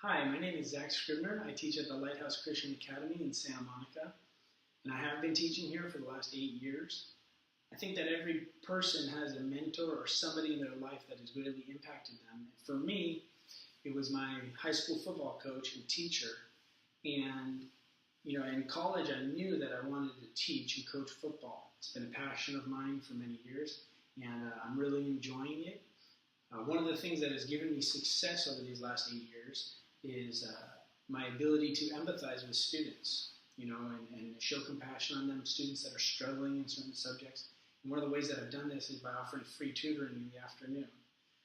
Hi, my name is Zach Scribner. I teach at the Lighthouse Christian Academy in Santa Monica, and I have been teaching here for the last 8 years. I think that every person has a mentor or somebody in their life that has really impacted them. And for me, it was my high school football coach and teacher. And, in college, I knew that I wanted to teach and coach football. It's been a passion of mine for many years, and I'm really enjoying it. One of the things that has given me success over these last 8 years is my ability to empathize with students, and show compassion on them, students that are struggling in certain subjects. And one of the ways that I've done this is by offering free tutoring in the afternoon.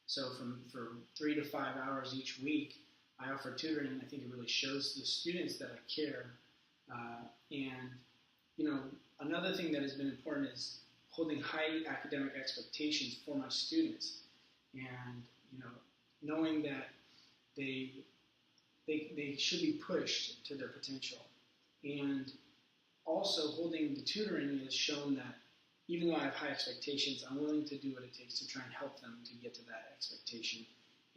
So for 3 to 5 hours each week, I offer tutoring, and I think it really shows the students that I care. Another thing that has been important is holding high academic expectations for my students, and knowing that they should be pushed to their potential. And also holding the tutoring has shown that even though I have high expectations, I'm willing to do what it takes to try and help them to get to that expectation.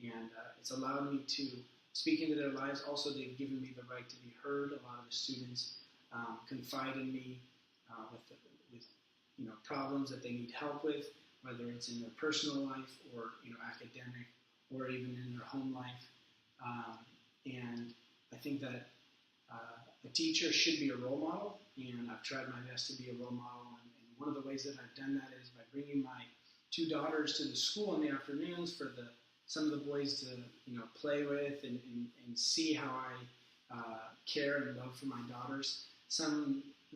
And it's allowed me to speak into their lives. Also, they've given me the right to be heard. A lot of the students confide in me with problems that they need help with, whether it's in their personal life or academic, or even in their home life. And I think that a teacher should be a role model, and I've tried my best to be a role model. And one of the ways that I've done that is by bringing my 2 daughters to the school in the afternoons for some of the boys to play with and see how I care and love for my daughters.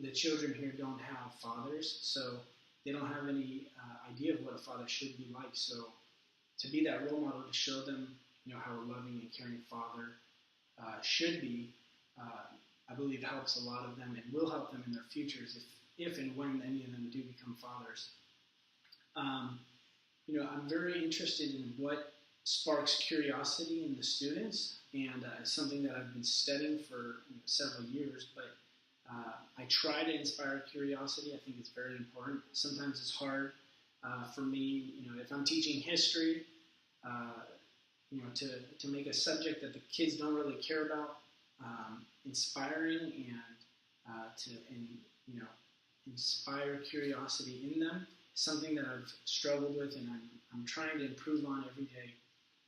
The children here don't have fathers, so they don't have any idea of what a father should be like. So to be that role model, to show them how a loving and caring father should be, I believe helps a lot of them and will help them in their futures if and when any of them do become fathers. I'm very interested in what sparks curiosity in the students, and it's something that I've been studying for several years, but I try to inspire curiosity. I think it's very important. Sometimes it's hard for me, if I'm teaching history, to make a subject that the kids don't really care about inspiring, and to inspire curiosity in them, something that I've struggled with and I'm trying to improve on every day.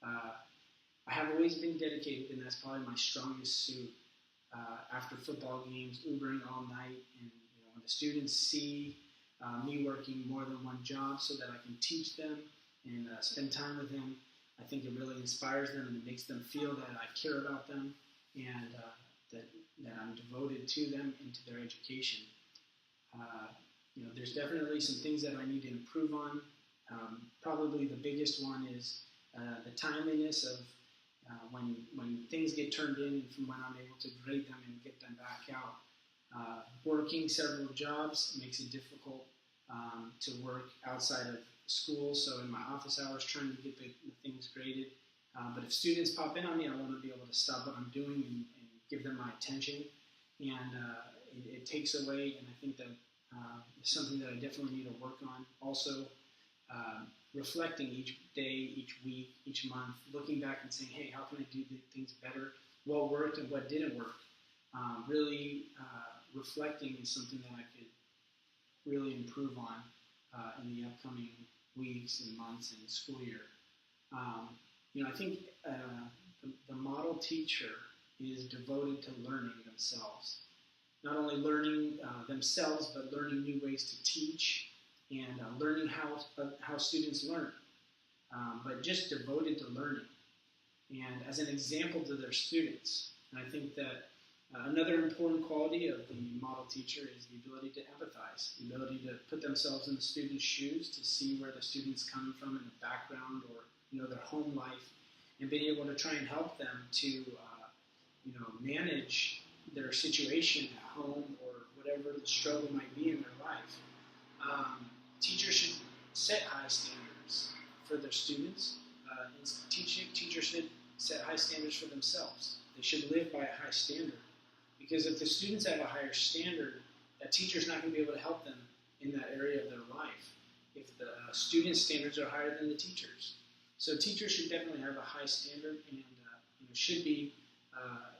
I have always been dedicated, and that's probably my strongest suit. After football games, Ubering all night, and when the students see me working more than one job so that I can teach them and spend time with them, I think it really inspires them, and it makes them feel that I care about them, and that I'm devoted to them and to their education. There's definitely some things that I need to improve on. Probably the biggest one is the timeliness of when things get turned in and from when I'm able to grade them and get them back out. Working several jobs makes it difficult to work outside of school, so in my office hours trying to get the things graded. But if students pop in on me, I want to be able to stop what I'm doing and give them my attention. And it takes away, and I think that it's something that I definitely need to work on. Also, reflecting each day, each week, each month, looking back and saying, hey, how can I do things better? What worked and what didn't work? Really reflecting is something that I could really improve on in the upcoming weeks and months and school year. I think the model teacher is devoted to learning themselves. Not only learning themselves, but learning new ways to teach and learning how students learn, but just devoted to learning and as an example to their students. And I think that another important quality of the model teacher is the ability to empathize, the ability to put themselves in the student's shoes, to see where the student's coming from in the background or their home life, and being able to try and help them to manage their situation at home or whatever the struggle might be in their life. Teachers should set high standards for their students. Teachers should set high standards for themselves. They should live by a high standard. Because if the students have a higher standard, that teacher's not going to be able to help them in that area of their life if the students' standards are higher than the teachers. So teachers should definitely have a high standard and should be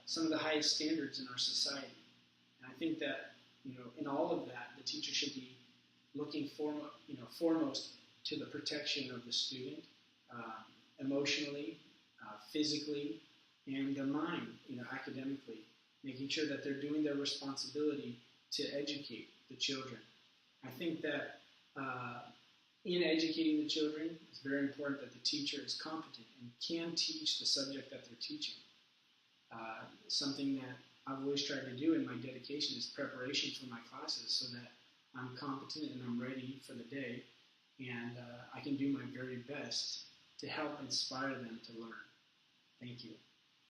some of the highest standards in our society. And I think that, in all of that, the teacher should be looking foremost to the protection of the student, emotionally, physically, and their mind, academically, making sure that they're doing their responsibility to educate the children. I think that in educating the children, it's very important that the teacher is competent and can teach the subject that they're teaching. Something that I've always tried to do in my dedication is preparation for my classes so that I'm competent and I'm ready for the day, and I can do my very best to help inspire them to learn. Thank you.